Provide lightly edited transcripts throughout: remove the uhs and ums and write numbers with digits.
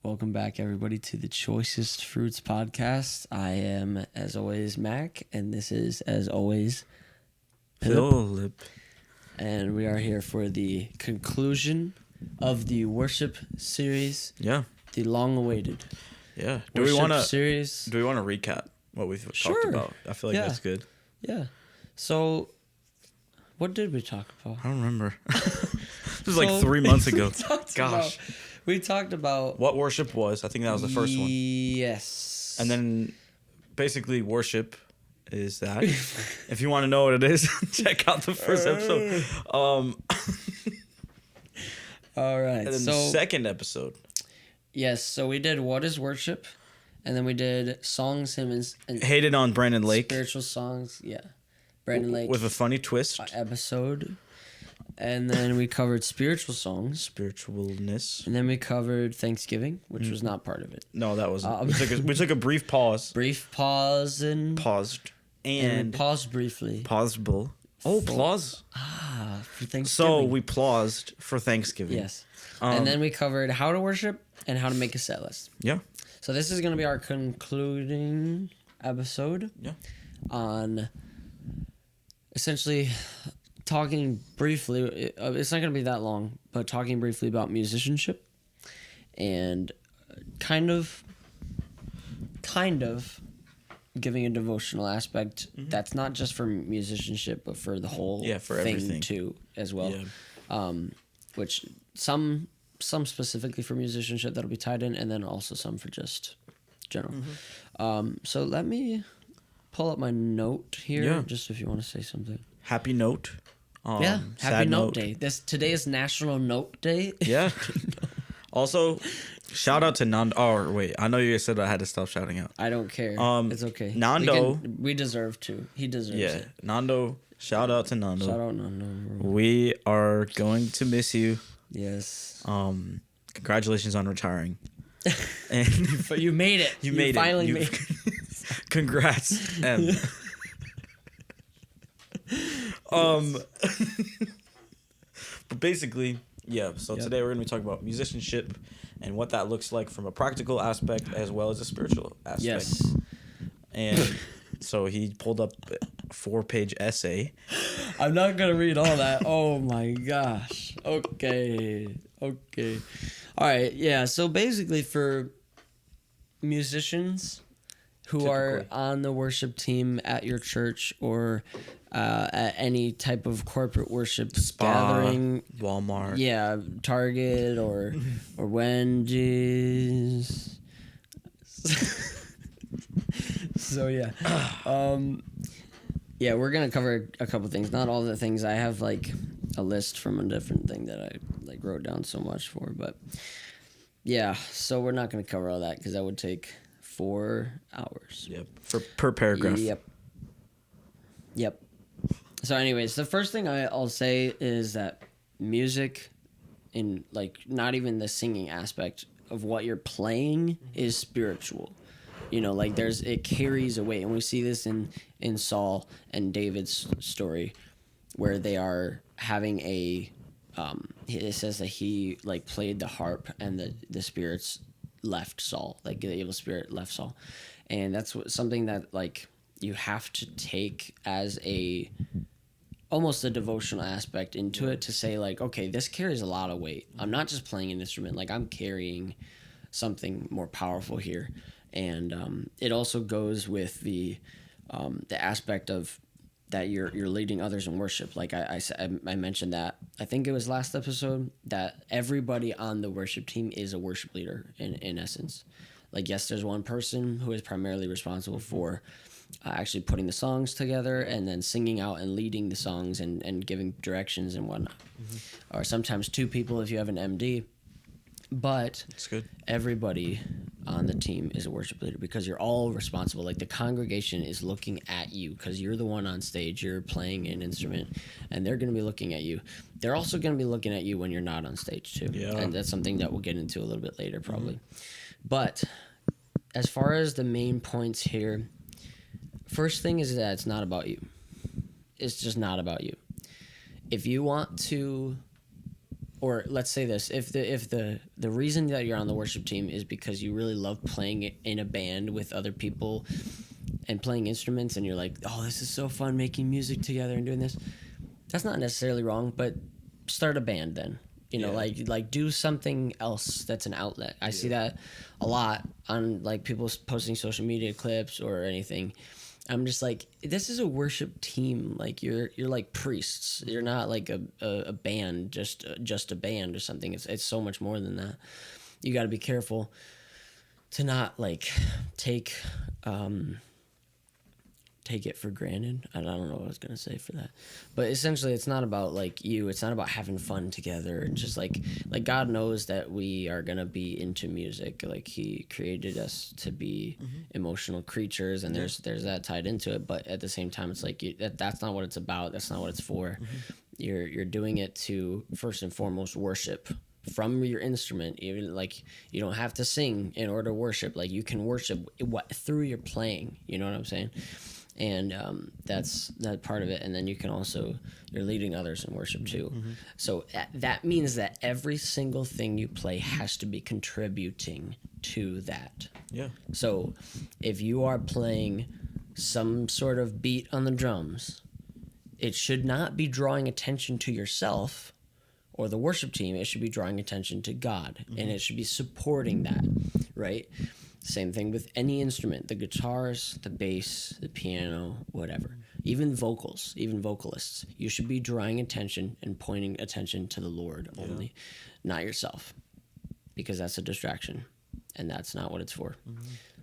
Welcome back, everybody, to the Choicest Fruits podcast. I am, as always, Mac, and this is, as always, Philip. And we are here for the conclusion of the worship series. Yeah. The long-awaited. Yeah. Do we want to recap what we've talked about? I feel like that's good. Yeah. So, what did we talk about? I don't remember. This was like 3 months ago. We talked about what worship was. I think that was the first one. Yes. And then basically worship is that. If you want to know what it is, check out the first episode. All right. And then the second episode. Yes. So we did What is Worship? And then we did songs, hymns, and Hated on Brandon Lake. Spiritual songs. Yeah. Brandon Lake. With a funny twist. Episode. And then we covered spiritual songs. Spiritualness. And then we covered Thanksgiving, which was not part of it. No, that wasn't. We took a brief pause. Brief pause and... Paused. And paused briefly. Pausable. Oh, pause. For Thanksgiving. So we paused for Thanksgiving. Yes. And then we covered how to worship and how to make a set list. Yeah. So this is going to be our concluding episode. Yeah. On essentially talking briefly, it's not going to be that long, but talking briefly about musicianship and kind of giving a devotional aspect that's not just for musicianship, but for the whole for thing everything too, as well. Yeah. Which some specifically for musicianship that'll be tied in, and then also some for just general. So let me pull up my note here, just if you want to say something. Happy Note. Happy Note Day. Today is National Note Day. Yeah. Also, shout out to Nando. Oh, wait. I know you said I had to stop shouting out. I don't care. It's okay. Nando. We deserve to. He deserves it. Nando. Shout out to Nando. Shout out Nando. We are going to miss you. Yes. Congratulations on retiring. But you made it. You finally made it. Congrats. But basically, so today we're going to be talking about musicianship and what that looks like from a practical aspect as well as a spiritual aspect. Yes. And so he pulled up a 4-page essay. I'm not going to read all that. Oh my gosh. Okay. All right. Yeah. So basically for musicians who are on the worship team at your church or at any type of corporate worship gathering, Walmart, Target or Wendy's. So we're gonna cover a couple things. Not all the things. I have like a list from a different thing that I like wrote down so much for, but so we're not gonna cover all that because that would take 4 hours. Yep. Per paragraph. Yep. So anyways, the first thing I'll say is that music, in like not even the singing aspect of what you're playing, is spiritual. Like it carries a weight, and we see this in Saul and David's story, where they are having it says that he like played the harp and the spirits left Saul, like the evil spirit left Saul, and that's something that like you have to take as almost a devotional aspect into it, to say like, okay, this carries a lot of weight. I'm not just playing an instrument, like I'm carrying something more powerful here. And it also goes with the aspect of that you're leading others in worship. Like I mentioned that, I think it was last episode, that everybody on the worship team is a worship leader in essence. Like, yes, there's one person who is primarily responsible for actually putting the songs together and then singing out and leading the songs and giving directions and whatnot. Or sometimes 2 people if you have an MD. But that's good. Everybody on the team is a worship leader because you're all responsible. Like the congregation is looking at you because you're the one on stage. You're playing an instrument, and they're going to be looking at you. They're also going to be looking at you when you're not on stage too. Yeah. And that's something that we'll get into a little bit later probably. But as far as the main points here, first thing is that it's not about you. It's just not about you. If you want to or let's say this, if the reason that you're on the worship team is because you really love playing it in a band with other people and playing instruments, and you're like, oh, this is so fun making music together and doing this, that's not necessarily wrong, but start a band then. You know, like do something else that's an outlet. I see that a lot on like people posting social media clips or anything. I'm just like, this is a worship team. Like you're like priests. You're not like a band, just a band or something. It's so much more than that. You got to be careful to not like take it for granted. I don't know what I was gonna say for that, but essentially, it's not about like you. It's not about having fun together. It's just like God knows that we are gonna be into music. Like He created us to be emotional creatures, and there's that tied into it. But at the same time, it's like that's not what it's about. That's not what it's for. You're doing it to first and foremost worship from your instrument. Even like you don't have to sing in order to worship. Like you can worship through your playing. You know what I'm saying? And that's that part of it. And then you can also, you're leading others in worship too. So that means that every single thing you play has to be contributing to that. Yeah. So if you are playing some sort of beat on the drums, it should not be drawing attention to yourself or the worship team. It should be drawing attention to God, and it should be supporting that, right? Same thing with any instrument, the guitars, the bass, the piano, whatever. Even vocals, even vocalists. You should be drawing attention and pointing attention to the Lord only, not yourself, because that's a distraction, and that's not what it's for.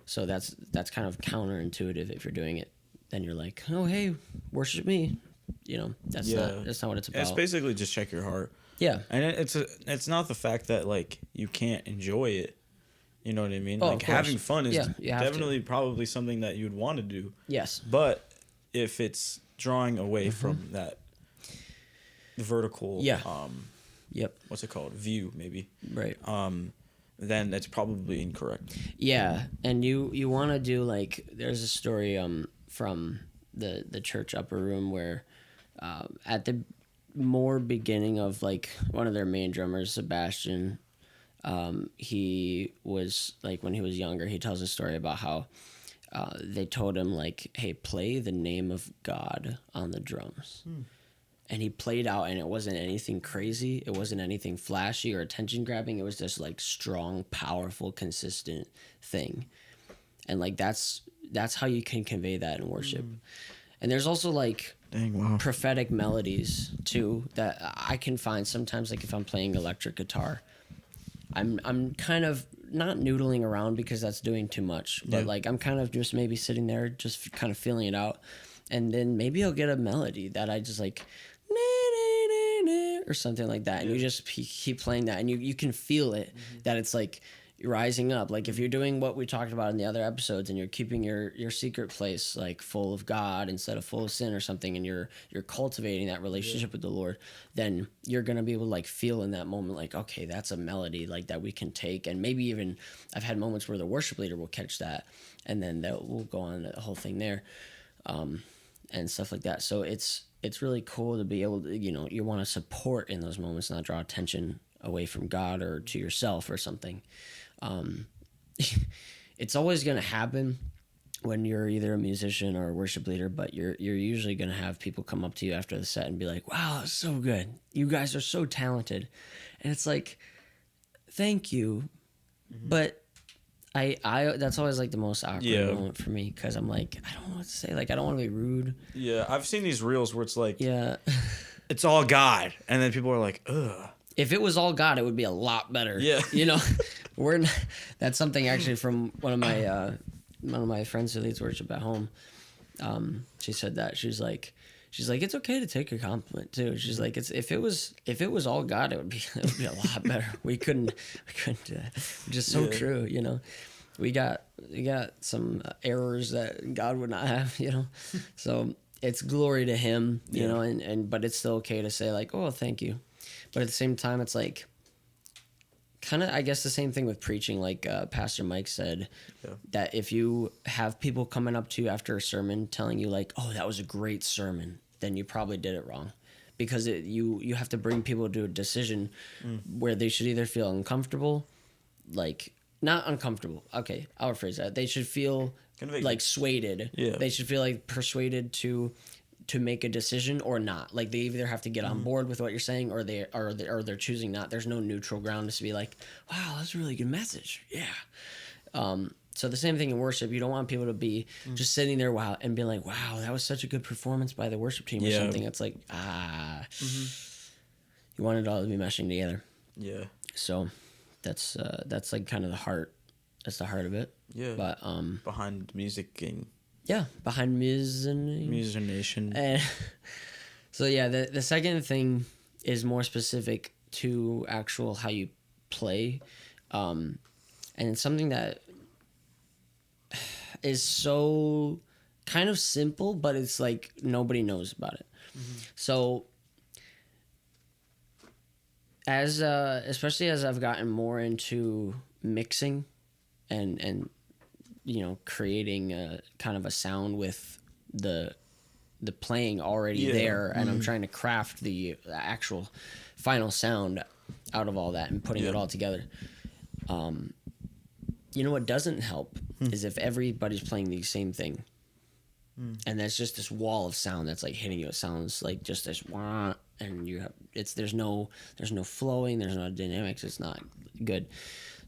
So that's kind of counterintuitive if you're doing it. Then you're like, oh, hey, worship me. You know, that's not what it's about. It's basically just check your heart. Yeah. And it's not the fact that, like, you can't enjoy it. You know what I mean? Oh, like, having fun is definitely to. Probably something that you'd want to do. Yes. But if it's drawing away from that vertical, what's it called? View, maybe. Right. Then that's probably incorrect. Yeah. And you want to do, like, there's a story from the church upper room where at the more beginning of, like, one of their main drummers, Sebastian, he was like, when he was younger, he tells a story about how they told him, like, hey, play the name of God on the drums. And he played out, and it wasn't anything crazy. It wasn't anything flashy or attention grabbing. It was just like strong, powerful, consistent thing. And like that's how you can convey that in worship. And there's also like prophetic melodies too that I can find sometimes. Like if I'm playing electric guitar, I'm kind of not noodling around because that's doing too much, but like I'm kind of just maybe sitting there just kind of feeling it out, and then maybe I'll get a melody that I just like or something like that, and you just keep playing that, and you can feel it that it's like rising up. Like if you're doing what we talked about in the other episodes, and you're keeping your secret place like full of God instead of full of sin or something, and you're cultivating that relationship with the Lord, then you're gonna be able to like feel in that moment like, okay, that's a melody like that we can take. And maybe even I've had moments where the worship leader will catch that, and then we'll go on the whole thing there, and stuff like that. So it's really cool to be able to, you want to support in those moments, not draw attention away from God or to yourself or something. It's always going to happen when you're either a musician or a worship leader, but you're usually going to have people come up to you after the set and be like, wow, it's so good. You guys are so talented. And it's like, thank you. But I that's always like the most awkward moment for me, because I'm like, I don't know what to say. Like, I don't want to be rude. Yeah, I've seen these reels where it's like, it's all God. And then people are like, ugh. If it was all God, it would be a lot better. Yeah. That's something actually from one of my friends who leads worship at home. She said that. She's like, it's okay to take a compliment too. She's like, if it was all God, it would be a lot better. We couldn't just so true, We got some errors that God would not have, So it's glory to him, you know, and but it's still okay to say like, oh, thank you. But at the same time, it's like kind of, I guess, the same thing with preaching. Like Pastor Mike said, that if you have people coming up to you after a sermon telling you like, oh, that was a great sermon, then you probably did it wrong. because you have to bring people to a decision where they should either feel uncomfortable, like not uncomfortable. Okay, I'll rephrase that. They should feel Convicted. like swayed. Yeah. They should feel like persuaded to make a decision or not. Like they either have to get on board with what you're saying or they're choosing not. There's no neutral ground to be like, wow, that's a really good message. Yeah. So the same thing in worship. You don't want people to be just sitting there and being like, wow, that was such a good performance by the worship team or something. It's like, you want it all to be meshing together. Yeah. So that's like kind of the heart. That's the heart of it. Yeah. But behind music and behind musicianship. And so yeah, the second thing is more specific to actual how you play, and it's something that is so kind of simple, but it's like nobody knows about it. So as especially as I've gotten more into mixing and creating a kind of a sound with the playing already there, and I'm trying to craft the actual final sound out of all that and putting it all together. What doesn't help is if everybody's playing the same thing, and that's just this wall of sound that's like hitting you. It sounds like just this wah, and there's no flowing, there's no dynamics. It's not good.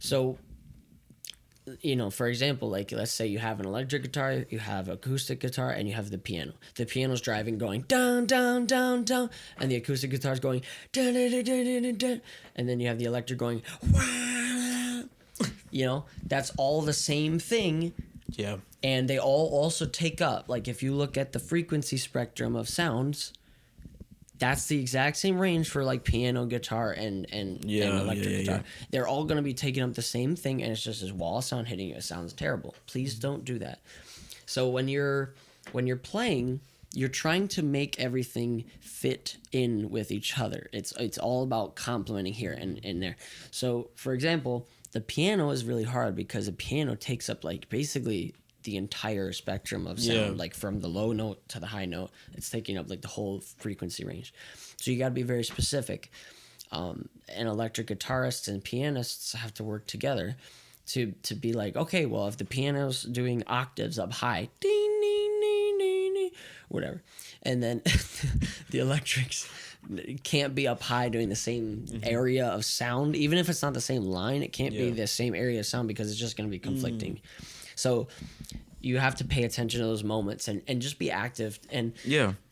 So, for example, like let's say you have an electric guitar, you have acoustic guitar, and you have the piano. The piano's driving, going down, down, down, down, and the acoustic guitar's going dun, dun, dun, dun, dun, dun, and then you have the electric going wah. That's all the same thing. Yeah. And they all also take up, like if you look at the frequency spectrum of sounds, that's the exact same range for like piano, guitar, and electric guitar. Yeah. They're all going to be taking up the same thing, and it's just this wall of sound hitting you. It sounds terrible. Please don't do that. So when you're playing, you're trying to make everything fit in with each other. It's all about complementing here and there. So for example, the piano is really hard because the piano takes up like basically the entire spectrum of sound, like from the low note to the high note. It's taking up like the whole frequency range. So you got to be very specific. And electric guitarists and pianists have to work together to be like, okay, well, if the piano's doing octaves up high, ding, ding, ding, ding, ding, whatever, and then the electrics can't be up high doing the same area of sound, even if it's not the same line, it can't be the same area of sound because it's just going to be conflicting. So you have to pay attention to those moments and just be active. And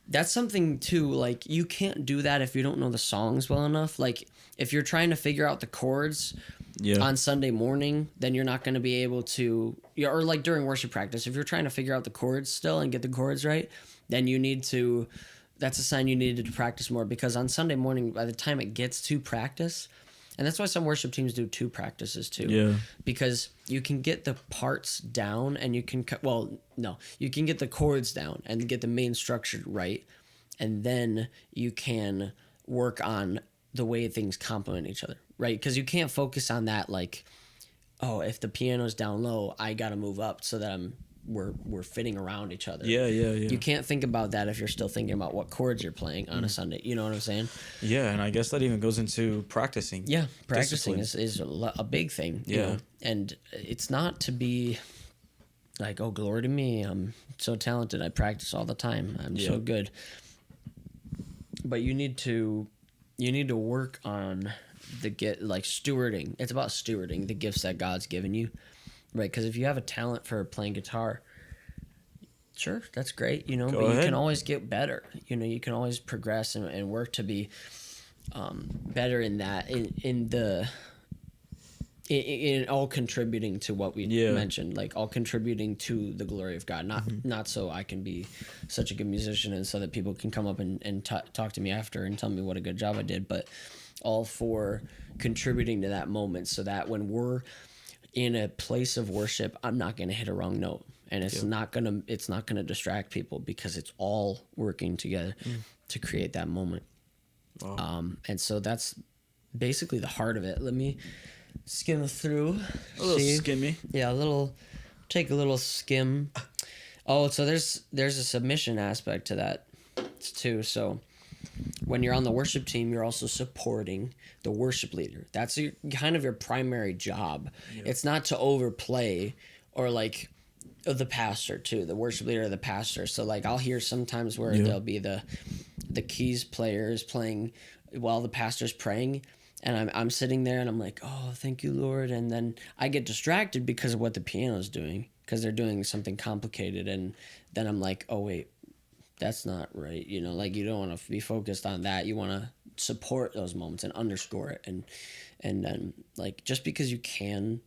that's something too, like you can't do that if you don't know the songs well enough. Like if you're trying to figure out the chords on Sunday morning, then you're not going to be able to, or like during worship practice, if you're trying to figure out the chords still and get the chords right, then that's a sign you needed to practice more, because on Sunday morning, by the time it gets to practice, and that's why some worship teams do 2 practices too, because you can get the parts down and you can you can get the chords down and get the main structure right, and then you can work on the way things complement each other, right? Because you can't focus on that like, oh, if the piano's down low, I got to move up so that we're fitting around each other. Yeah. You can't think about that if you're still thinking about what chords you're playing on a Sunday. You know what I'm saying? Yeah, and I guess that even goes into practicing. Yeah, practicing is a big thing. You know? And it's not to be like, oh, glory to me, I'm so talented, I practice all the time, I'm so good. But you need to work on stewarding. It's about stewarding the gifts that God's given you. Right, because if you have a talent for playing guitar, sure, that's great, but you can always get better. You can always progress and work to be better in that, in all contributing to what we mentioned, like all contributing to the glory of God, not so I can be such a good musician and so that people can come up and talk to me after and tell me what a good job I did, but all for contributing to that moment so that when we're in a place of worship, I'm not going to hit a wrong note, and it's not going to distract people because it's all working together to create that moment. Wow. And so that's basically the heart of it. Let me skim through. A little skimmy. Yeah, take a little skim. Oh, so there's a submission aspect to that too. So when you're on the worship team, you're also supporting the worship leader. That's kind of your primary job. Yeah. It's not to overplay or like the pastor too, the worship leader or the pastor. So like I'll hear sometimes where there'll be the keys players playing while the pastor's praying, and I'm sitting there and I'm like, oh, thank you, Lord. And then I get distracted because of what the piano's doing, because they're doing something complicated. And then I'm like, oh, wait, that's not right. You know, like you don't want to be focused on that. You want to support those moments and underscore it. And then like, just because you can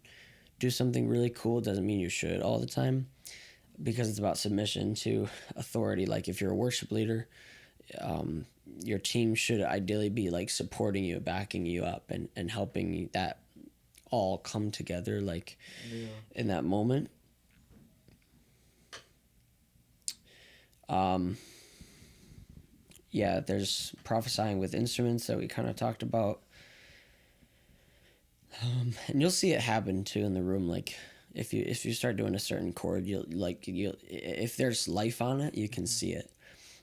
do something really cool doesn't mean you should all the time, because it's about submission to authority. Like if you're a worship leader, your team should ideally be like supporting you, backing you up, and helping you, that all come together like in that moment. There's prophesying with instruments that we kind of talked about. And you'll see it happen too in the room. Like if you start doing a certain chord, you'll if there's life on it, you can see it.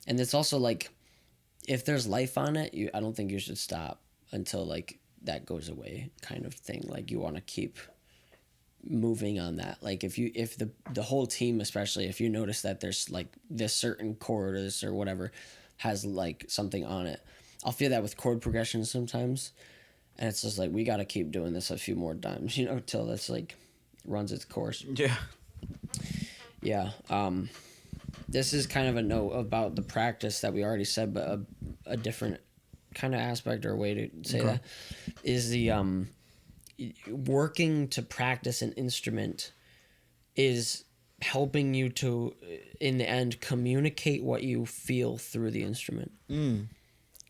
And it's also like, if there's life on it, I don't think you should stop until like that goes away, kind of thing. Like you want to keep moving on that. Like if the whole team, especially if you notice that there's like this certain chord or whatever has like something on it. I'll feel that with chord progressions sometimes, and it's just like we got to keep doing this a few more times, you know, till that's like runs its course. Yeah. This is kind of a note about the practice that we already said, but a different kind of aspect or way to say that is the working to practice an instrument is helping you to, in the end, communicate what you feel through the instrument.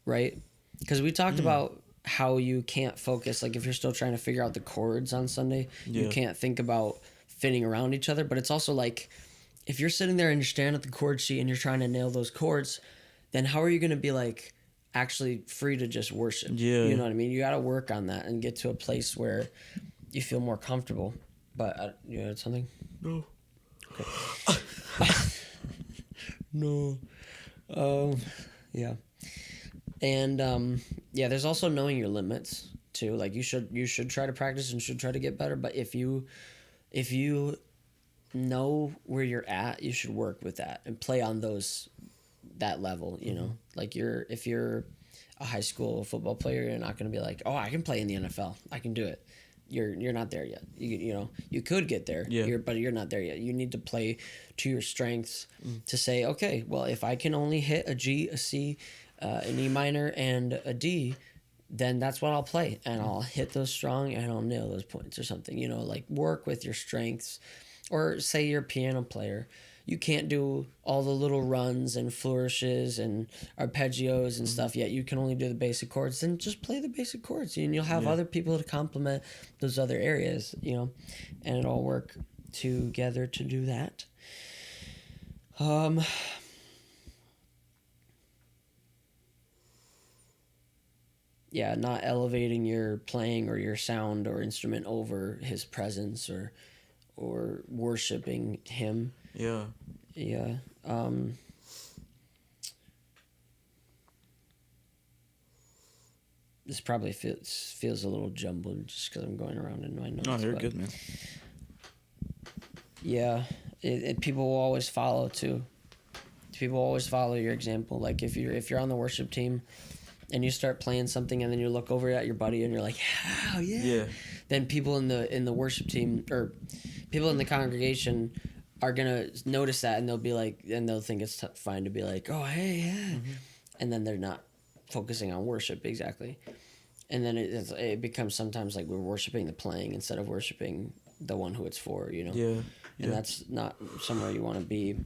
Right? Because we talked about how you can't focus, like if you're still trying to figure out the chords on Sunday, you can't think about fitting around each other. But it's also like, if you're sitting there and you're staring at the chord sheet and you're trying to nail those chords, then how are you going to be like actually free to just worship? You know what I mean? You got to work on that and get to a place where you feel more comfortable. But you had something? No. Okay. No. Yeah. And there's also knowing your limits too. Like you should try to practice and should try to get better. But if you know where you're at, you should work with that and play on that level, you know. Like if you're a high school football player, you're not going to be like, oh, I can play in the NFL, I can do it. You're not there yet. You know, you could get there, but you're not there yet. You need to play to your strengths to say, okay, well, if I can only hit a G, a C, an E minor, and a D, then that's what I'll play, and I'll hit those strong and I'll nail those points or something, you know. Like work with your strengths. Or say you're a piano player, you can't do all the little runs and flourishes and arpeggios and stuff yet. You can only do the basic chords. Then just play the basic chords, and you'll have other people to complement those other areas, you know, and it'll all work together to do that. Not elevating your playing or your sound or instrument over his presence or worshiping him. This probably feels a little jumbled just because I'm going around in my notes. No, you're good, man. People will always follow too. People always follow your example. Like if you're on the worship team and you start playing something and then you look over at your buddy and you're like, oh, yeah. Then people in the worship team or people in the congregation are gonna notice that, and they'll be like, and they'll think it's fine to be like, oh, hey, yeah, and then they're not focusing on worship exactly, and then it becomes sometimes like we're worshiping the playing instead of worshiping the one who it's for, you know. And that's not somewhere you want to be.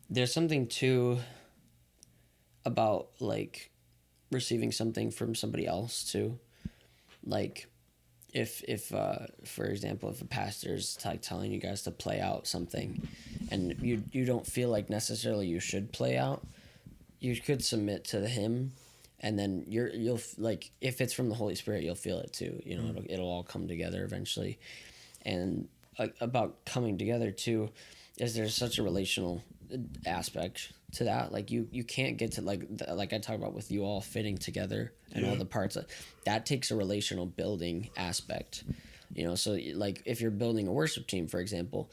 There's something too about like receiving something from somebody else too. Like if for example, if a pastor's like telling you guys to play out something and you don't feel like necessarily you should play out, you could submit to him, and then you'll like, if it's from the Holy Spirit, you'll feel it too, you know. It'll all come together eventually. And about coming together too, is there's such a relational aspect to that. Like you can't get to like I talked about with you all fitting together and all the parts that takes a relational building aspect, you know. So like if you're building a worship team, for example,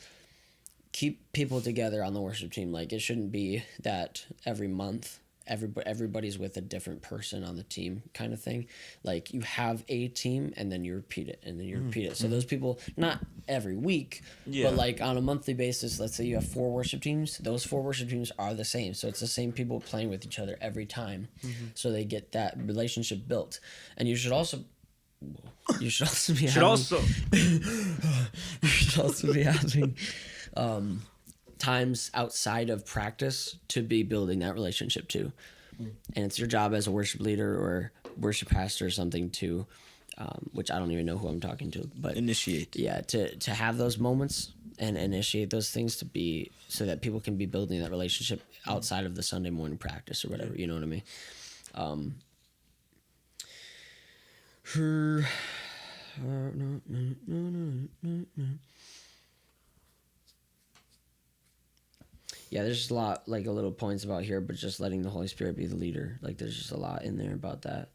keep people together on the worship team. Like it shouldn't be that every month everybody's with a different person on the team kind of thing. Like you have a team and then you repeat it and then you repeat it. So those people, not every week, but like on a monthly basis, let's say you have 4 worship teams, those 4 worship teams are the same. So it's the same people playing with each other every time. So they get that relationship built. And you should also be you should also be having times outside of practice to be building that relationship too. And it's your job as a worship leader or worship pastor or something to which I don't even know who I'm talking to, but initiate. Yeah, to have those moments and initiate those things to be so that people can be building that relationship outside of the Sunday morning practice or whatever, you know what I mean? Yeah, there's just a lot, like a little points about here, but just letting the Holy Spirit be the leader. Like there's just a lot in there about that.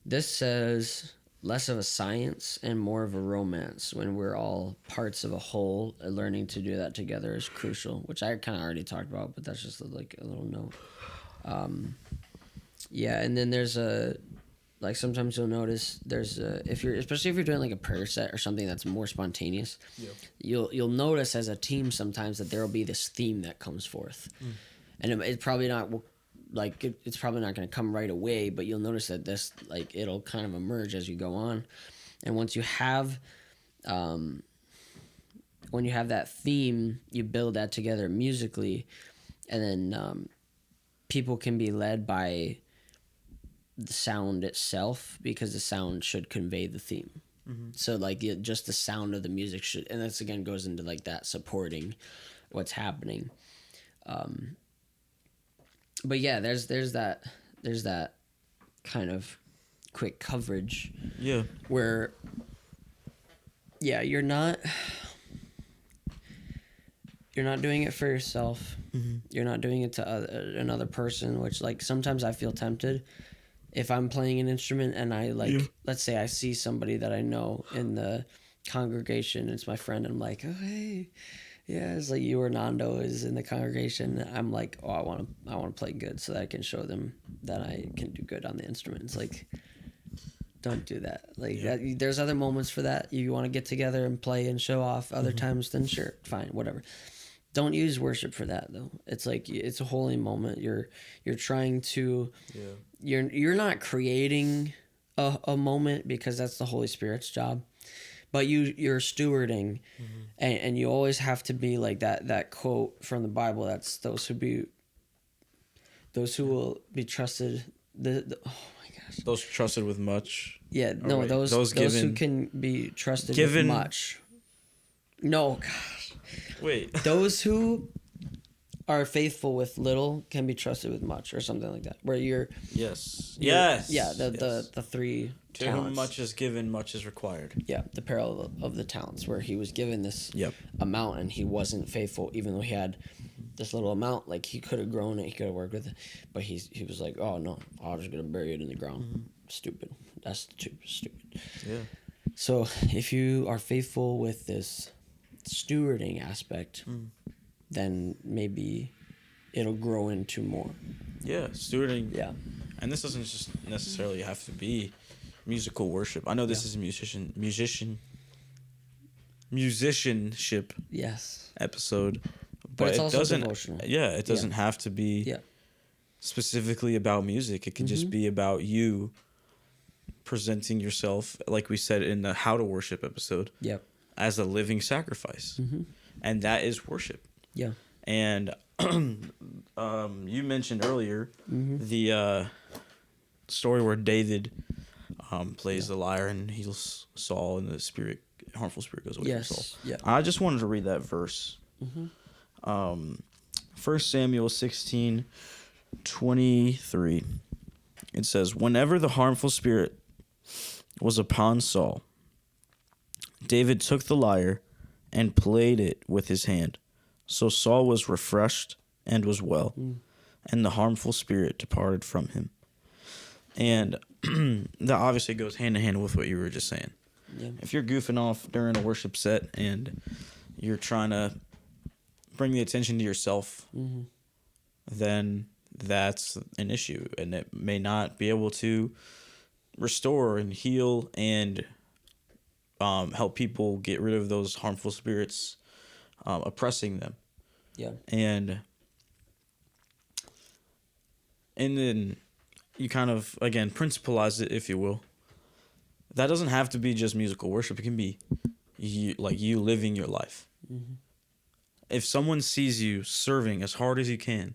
This says less of a science and more of a romance. When we're all parts of a whole, learning to do that together is crucial, which I kind of already talked about, but that's just like a little note. Yeah, and then there's like sometimes you'll notice there's especially if you're doing like a prayer set or something that's more spontaneous, you'll notice as a team sometimes that there will be this theme that comes forth, and it's probably not like it's probably not going to come right away, but you'll notice that this like it'll kind of emerge as you go on, and once you have that theme, you build that together musically, and then people can be led by the sound itself because the sound should convey the theme. So like just the sound of the music should, and this again goes into like that supporting what's happening. But yeah, there's that kind of quick coverage. Yeah. Where you're not doing it for yourself. You're not doing it to another person, which like sometimes I feel tempted if I'm playing an instrument and I like, let's say I see somebody that I know in the congregation, it's my friend, and I'm like, oh, hey, yeah, it's like you or Nando is in the congregation. I'm like, oh, I want to play good so that I can show them that I can do good on the instrument. It's like, don't do that. Like there's other moments for that. You want to get together and play and show off. Other times, then sure, fine, whatever. Don't use worship for that though. It's like it's a holy moment. You're trying to you're not creating a moment because that's the Holy Spirit's job, but you're stewarding, and you always have to be like that quote from the Bible. That's those who will be trusted. Oh my gosh. Those trusted with much. Yeah, no, those who can be trusted with much. No, gosh. Wait. Those who are faithful with little can be trusted with much, or something like that. Where you're the 3 to talents. whom much is given, much is required. Yeah, the parable of the talents, where he was given this amount and he wasn't faithful, even though he had this little amount. Like he could have grown it, he could have worked with it, but he was like, oh no, I'm just gonna bury it in the ground. Stupid. That's stupid. Yeah. So if you are faithful with this stewarding aspect, then maybe it'll grow into more. Yeah, stewarding. Yeah. And this doesn't just necessarily have to be musical worship. I know this is a musicianship episode, but it's it also doesn't devotional. Yeah, it doesn't have to be specifically about music. It can just be about you presenting yourself, like we said in the How to Worship episode. Yep. As a living sacrifice. And that is worship. Yeah. And you mentioned earlier the story where David plays the lyre and heals Saul, and the harmful spirit goes away from Saul. Yeah. I just wanted to read that verse. 1 Samuel 16:23. It says, whenever the harmful spirit was upon Saul, David took the lyre and played it with his hand. So Saul was refreshed and was well, and the harmful spirit departed from him. And that obviously goes hand in hand with what you were just saying. Yeah. If you're goofing off during a worship set and you're trying to bring the attention to yourself, then that's an issue, and it may not be able to restore and heal and help people get rid of those harmful spirits oppressing them. Yeah. And then you kind of, again, principalize it, if you will. That doesn't have to be just musical worship. It can be you living your life. If someone sees you serving as hard as you can,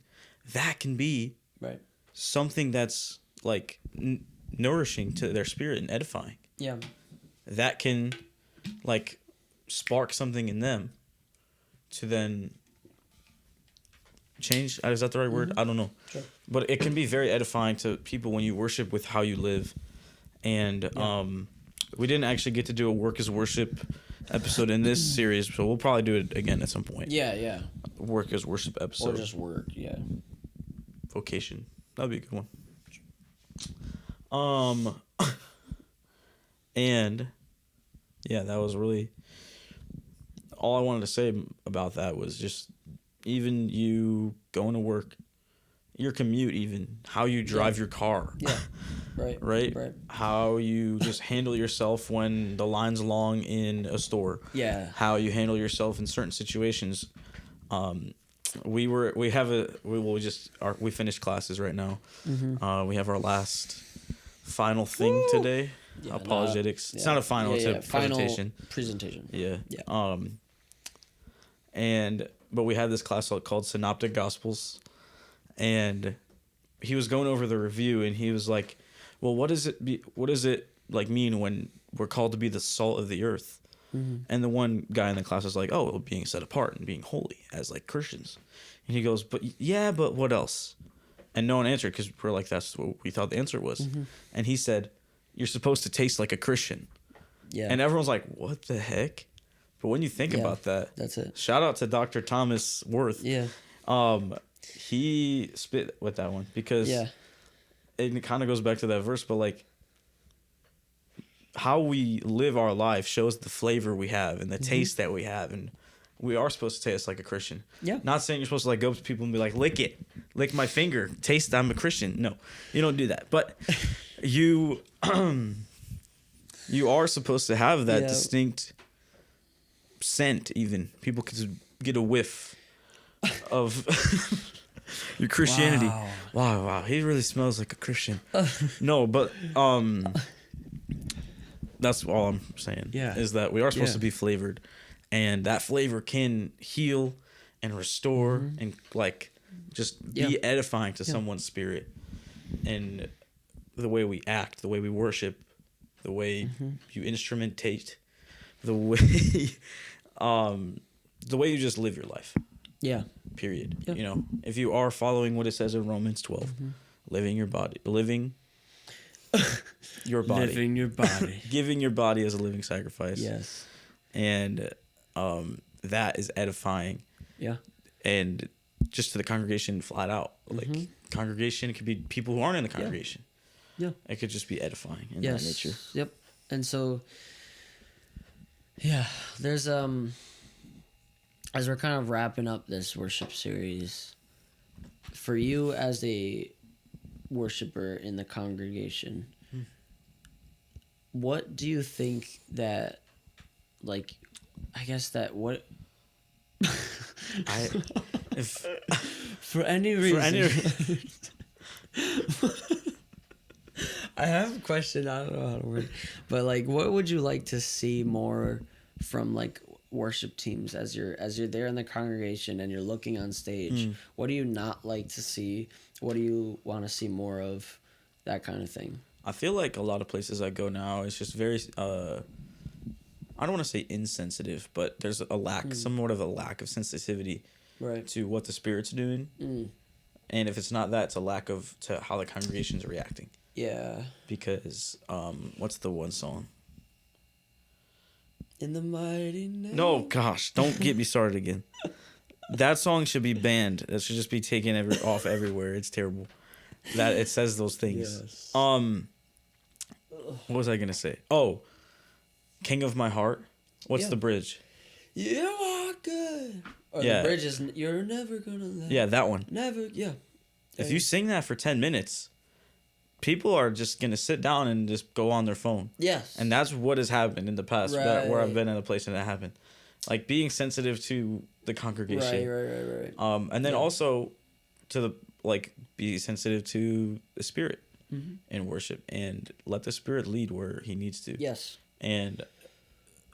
that can be something that's like nourishing to their spirit and edifying. Yeah. That can like spark something in them to then change. Is that the right word? I don't know. Sure. But it can be very edifying to people when you worship with how you live. And we didn't actually get to do a work as worship episode in this series, so we'll probably do it again at some point. Yeah. Work as worship episode. Or just work, yeah. Vocation. That'd be a good one. And yeah, that was really all I wanted to say about that. Was just even you going to work, your commute, even how you drive your car. Yeah. Right. How you just handle yourself when the line's long in a store. Yeah. How you handle yourself in certain situations. We finished classes right now. We have our last final thing today. Yeah, Apologetics. It's not a final, it's a presentation. Presentation. Yeah. But we had this class called Synoptic Gospels, and he was going over the review, and he was like, well, what does it like mean when we're called to be the salt of the earth? And the one guy in the class was like, oh, well, being set apart and being holy as like Christians. And he goes, but what else? And no one answered, because we're like, that's what we thought the answer was. And he said, you're supposed to taste like a Christian. Yeah. And everyone's like, what the heck? But when you think about that, that's it. Shout out to Dr. Thomas Worth. Yeah. He spit with that one, because it kind of goes back to that verse, but like how we live our life shows the flavor we have and the taste that we have, and we are supposed to taste like a Christian. Yeah. Not saying you're supposed to like go up to people and be like, lick my finger, taste I'm a Christian. No, you don't do that. But you are supposed to have that distinct scent. Even people could get a whiff of your Christianity. Wow, he really smells like a Christian. No, but that's all I'm saying. Yeah, is that we are supposed to be flavored, and that flavor can heal and restore and like just be edifying to someone's spirit. And the way we act, the way we worship, the way you instrumentate, the way you just live your life. Yeah. Period. Yeah. You know, if you are following what it says in Romans 12, living your body, giving your body as a living sacrifice. Yes. And that is edifying. Yeah. And just to the congregation flat out. Like congregation, it could be people who aren't in the congregation. Yeah. It could just be edifying in that nature. Yep. And so there's as we're kind of wrapping up this worship series, for you as a worshiper in the congregation, what do you think that, like, I guess that what... For any reason... I have a question, I don't know how to word it, but, like, what would you like to see more from, like, worship teams as you're there in the congregation and you're looking on stage? What do you not like to see? What do you want to see more of? That kind of thing. I feel like a lot of places I go now, it's just very I don't want to say insensitive, but there's a lack, somewhat of a lack of sensitivity to what the Spirit's doing. And if it's not that, it's a lack of to how the congregation's reacting. Yeah. Because what's the one song? In the mighty name. No, gosh, don't get me started again. That song should be banned. That should just be taken off everywhere. It's terrible. That it says those things. Yes. What was I gonna say? Oh, King of My Heart. What's the bridge? You are good. Or Yeah. the bridge is you're never gonna let. Yeah, that one. Never. Yeah. If you sing that for 10 minutes, people are just gonna sit down and just go on their phone. Yes. And that's what has happened in the past where I've been in a place and that happened. Like being sensitive to the congregation. Right. And then also to the be sensitive to the Spirit in worship and let the Spirit lead where he needs to. Yes. And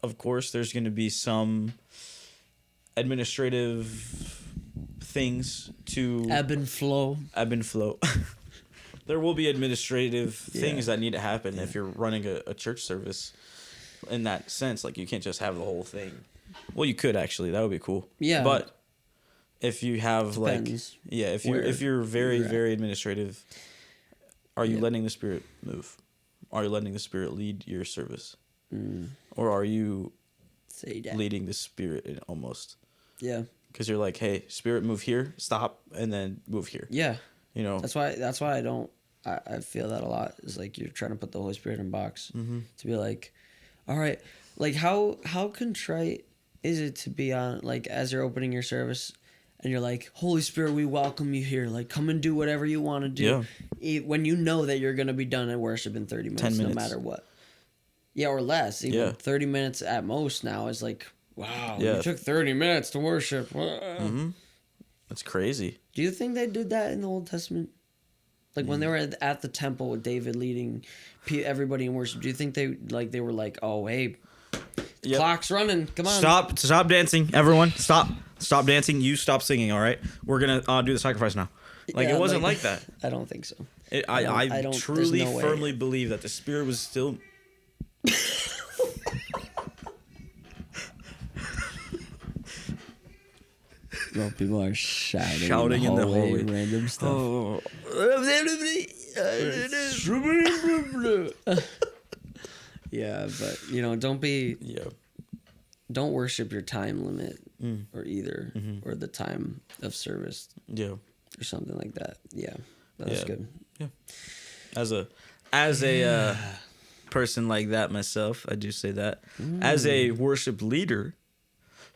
of course there's gonna be some administrative things to ebb and flow. There will be administrative things that need to happen if you're running a church service in that sense. Like you can't just have the whole thing. Well, you could actually. That would be cool. Yeah. But if you have Depends if you're very administrative, are you letting the Spirit move? Are you letting the Spirit lead your service? Or are you leading the Spirit in almost? Yeah. Because you're like, hey, Spirit, move here, stop, and then move here. Yeah. You know. That's why I don't. I feel that a lot. Is like you're trying to put the Holy Spirit in a box to be like, all right, like how contrite is it to be on like as you're opening your service and you're like, Holy Spirit, we welcome you here. Like come and do whatever you want to do. Yeah. When you know that you're gonna be done at worship in 30 minutes, no matter what. Yeah, or less. Even 30 minutes at most now is like, wow, you took 30 minutes to worship. That's crazy. Do you think they did that in the Old Testament? Like when they were at the temple with David leading everybody in worship, do you think they were like, oh, hey, clock's running, come on. Stop dancing, everyone. Stop dancing. You stop singing, all right? We're going to do the sacrifice now. Like it wasn't like that. I don't think so. I truly, firmly believe that the Spirit was still... Well, people are shouting in the hallway. Random stuff. Oh. Yeah, but don't worship your time limit or either or the time of service. Yeah. Or something like that. Yeah. That's good. Yeah. As a person like that myself, I do say that. As a worship leader,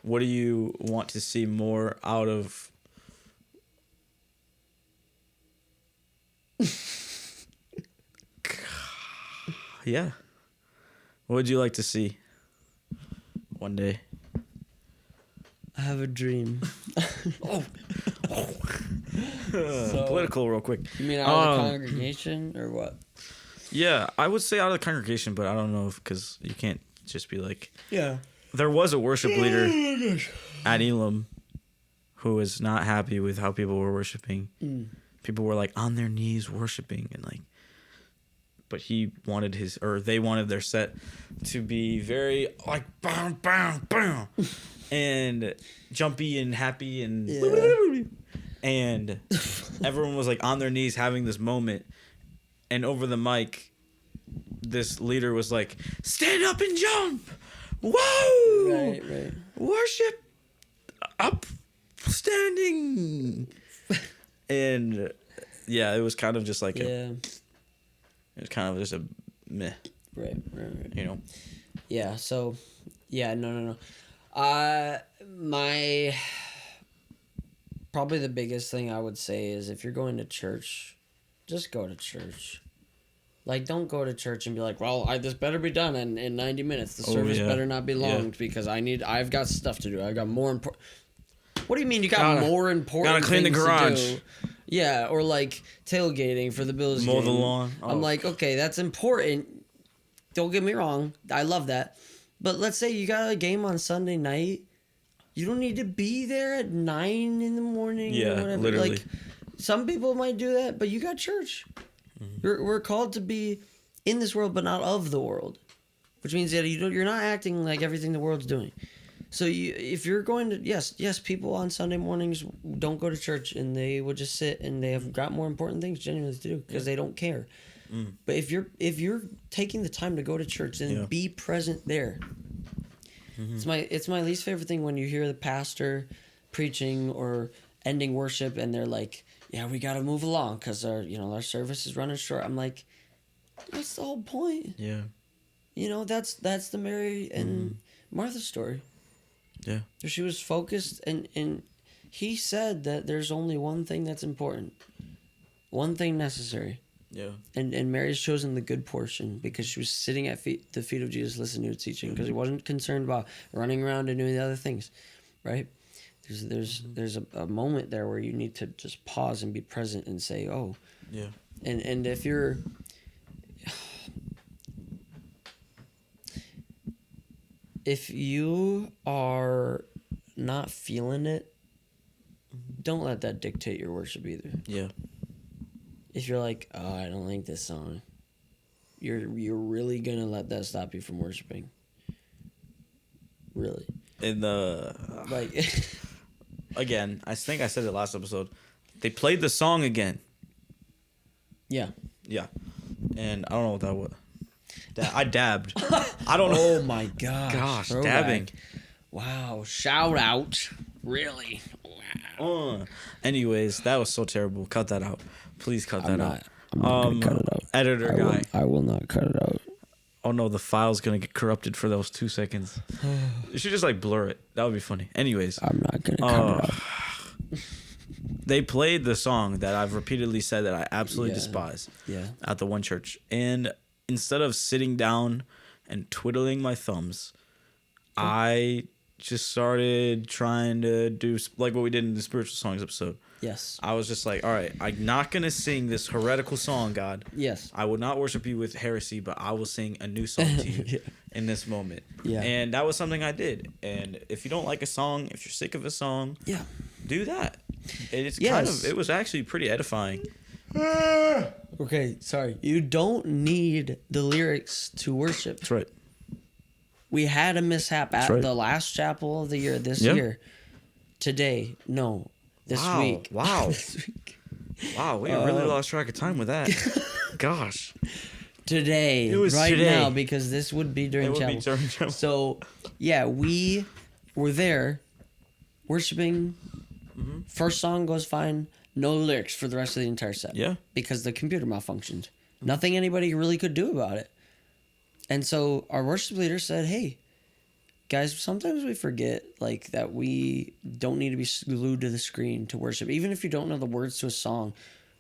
what do you want to see more out of? Yeah. What would you like to see one day? I have a dream. So, political real quick. You mean out of the congregation or what? Yeah, I would say out of the congregation, but I don't know because you can't just be like... Yeah. There was a worship leader at Elam who was not happy with how people were worshiping. People were like on their knees worshiping and like, but he wanted they wanted their set to be very like bam, bam, bam, and jumpy and happy and and everyone was like on their knees having this moment, and over the mic, this leader was like, "Stand up and jump." Whoa! Right. Worship up standing. And yeah, it was kind of just like it was kind of just a meh. Right. You know? Yeah, so no. My probably the biggest thing I would say is if you're going to church, just go to church. Like, don't go to church and be like, well, this better be done in 90 minutes. The service better not be long because I've got stuff to do. I've got more important... What do you mean you got more important gotta clean the garage. Yeah, or like tailgating for the Bills Mow game. the lawn. I'm like, okay, that's important. Don't get me wrong. I love that. But let's say you got a game on Sunday night. You don't need to be there at 9 in the morning or whatever. Literally. Like, some people might do that, but you got church. We're called to be in this world, but not of the world, which means that you're not acting like everything the world's doing. So if you're going to yes, people on Sunday mornings don't go to church and they will just sit and they have got more important things genuinely to do because they don't care. But if you're taking the time to go to church and be present there, It's my least favorite thing when you hear the pastor preaching or ending worship and they're like, yeah, we got to move along because our service is running short. I'm like, that's the whole point. Yeah. That's the Mary and Martha story. Yeah. She was focused, and he said that there's only one thing that's important, one thing necessary. Yeah. And Mary's chosen the good portion because she was sitting at the feet of Jesus listening to his teaching because he wasn't concerned about running around and doing the other things, right? There's a moment there where you need to just pause and be present and say, oh. Yeah. And if you're... If you are not feeling it, don't let that dictate your worship either. Yeah. If you're like, oh, I don't like this song, you're really gonna let that stop you from worshiping. Really. And like again, I think I said it last episode. They played the song again. Yeah. Yeah. And I don't know what that was. I dabbed. I don't know. Oh my gosh. Gosh, throwback. dabbing. Wow. Shout out. Really? Wow. Anyways, that was so terrible. Cut that out. Please cut that out. I'm not gonna cut it out. Editor guy. I will not cut it out. Oh no, the file's gonna get corrupted for those 2 seconds. You should just like blur it. That would be funny. Anyways. I'm not gonna cut it out. They played the song that I've repeatedly said that I absolutely despise. Yeah. At the one church. And instead of sitting down and twiddling my thumbs, I just started trying to do like what we did in the spiritual songs episode. Yes. I was just like, all right, I'm not going to sing this heretical song, God. Yes. I will not worship you with heresy, but I will sing a new song to you in this moment. Yeah. And that was something I did. And if you don't like a song, if you're sick of a song, do that. It's it was actually pretty edifying. Okay, sorry. You don't need the lyrics to worship. That's right. We had a mishap at the last chapel of the year this year. Today, no. This week. Wow. This week. Wow, we really lost track of time with that. Gosh. Today. It was right today. now, because this would be during chapel. So, yeah, we were there worshiping. Mm-hmm. First song goes fine. No lyrics for the rest of the entire set. Yeah. Because the computer malfunctioned. Nothing anybody really could do about it. And so our worship leader said, hey, guys, sometimes we forget like that we don't need to be glued to the screen to worship. Even if you don't know the words to a song,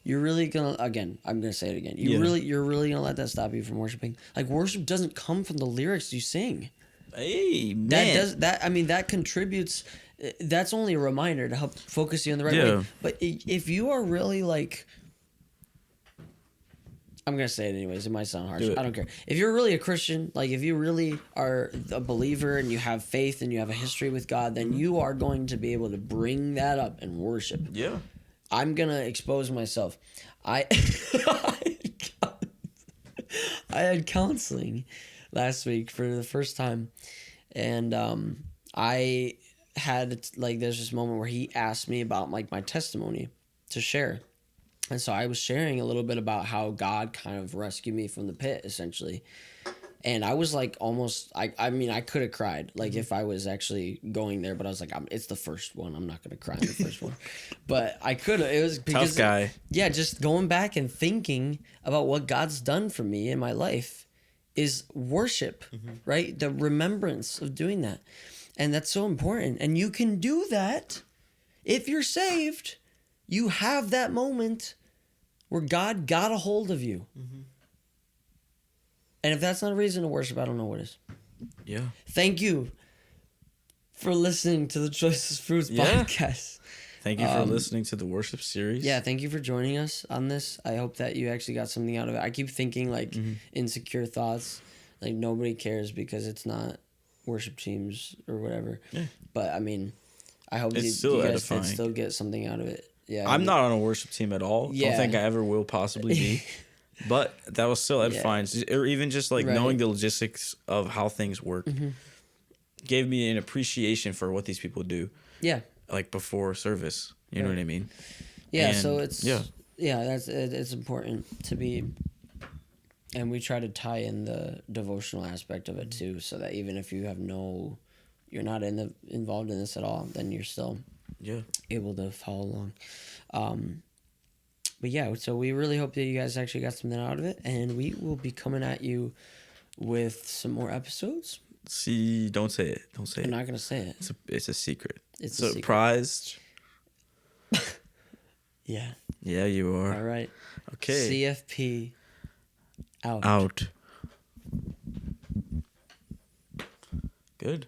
you're really gonna, again, I'm gonna say it again. You're really gonna let that stop you from worshiping. Like worship doesn't come from the lyrics you sing. Hey, man. That contributes. That's only a reminder to help focus you on the right way. But if you are really like, I'm going to say it anyways. It might sound harsh. I don't care. If you're really a Christian, like if you really are a believer and you have faith and you have a history with God, then you are going to be able to bring that up and worship. Yeah. I'm going to expose myself. I had counseling last week for the first time. And I had like there's this moment where he asked me about like my testimony to share, and so I was sharing a little bit about how God kind of rescued me from the pit essentially, and I was like almost I mean I could have cried like if I was actually going there, but I was like it's the first one, I'm not gonna cry in the first one, but I could have. It was because tough guy. Yeah, just going back and thinking about what God's done for me in my life is worship, right? The remembrance of doing that. And that's so important. And you can do that if you're saved. You have that moment where God got a hold of you. Mm-hmm. And if that's not a reason to worship, I don't know what is. Yeah. Thank you for listening to the Choicest Fruits podcast. Thank you for listening to the worship series. Yeah, thank you for joining us on this. I hope that you actually got something out of it. I keep thinking like insecure thoughts. Like nobody cares because it's not worship teams or whatever. Yeah. But I mean, I hope you guys did still get something out of it. Yeah. I'm not on a worship team at all. Yeah. Don't think I ever will possibly be. But that was still edifying. Yeah. Or even just like knowing the logistics of how things work gave me an appreciation for what these people do. Yeah. Like before service. You know what I mean? Yeah, and so it's it's important to be. And we try to tie in the devotional aspect of it too, so that even if you have no you're not involved in this at all, then you're still able to follow along. But yeah, so we really hope that you guys actually got something out of it, and we will be coming at you with some more episodes. See, don't say it. Don't say I'm it. not gonna say it. It's a secret. It's surprised. Yeah. Yeah, you are. All right. Okay. CFP out. Out. Good.